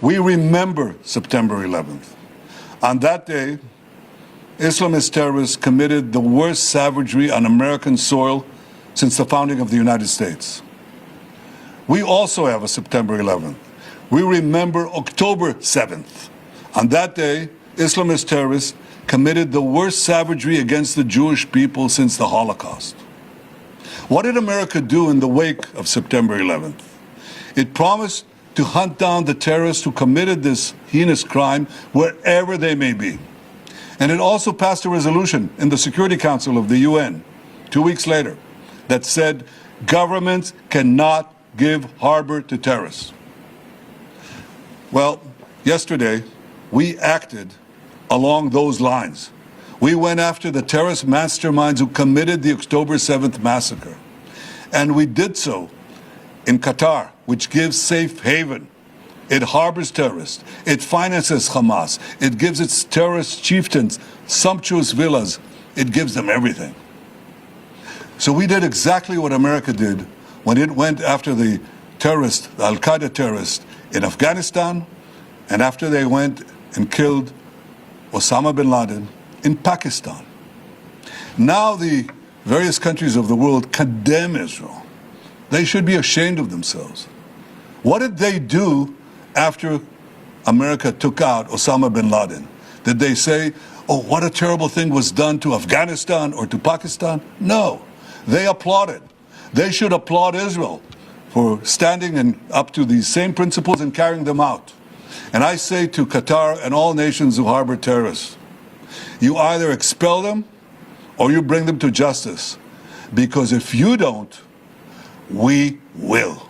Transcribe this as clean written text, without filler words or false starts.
We remember September 11th. On that day, Islamist terrorists committed the worst savagery on American soil since the founding of the United States. We also have a September 11th. We remember October 7th. On that day, Islamist terrorists committed the worst savagery against the Jewish people since the Holocaust. What did America do in the wake of September 11th? It promised to hunt down the terrorists who committed this heinous crime wherever they may be. And it also passed a resolution in the Security Council of the UN 2 weeks later that said governments cannot give harbor to terrorists. Well, yesterday, we acted along those lines. We went after the terrorist masterminds who committed the October 7th massacre. And we did so in Qatar, which gives safe haven. It harbors terrorists. It finances Hamas. It gives its terrorist chieftains sumptuous villas. It gives them everything. So we did exactly what America did when it went after the terrorists, the Al-Qaeda terrorists in Afghanistan, and after they went and killed Osama bin Laden in Pakistan. Now the various countries of the world condemn Israel. They should be ashamed of themselves. What did they do after America took out Osama bin Laden? Did they say, oh, what a terrible thing was done to Afghanistan or to Pakistan? No, they applauded. They should applaud Israel for standing and up to these same principles and carrying them out. And I say to Qatar and all nations who harbor terrorists, you either expel them or you bring them to justice. Because if you don't, we will.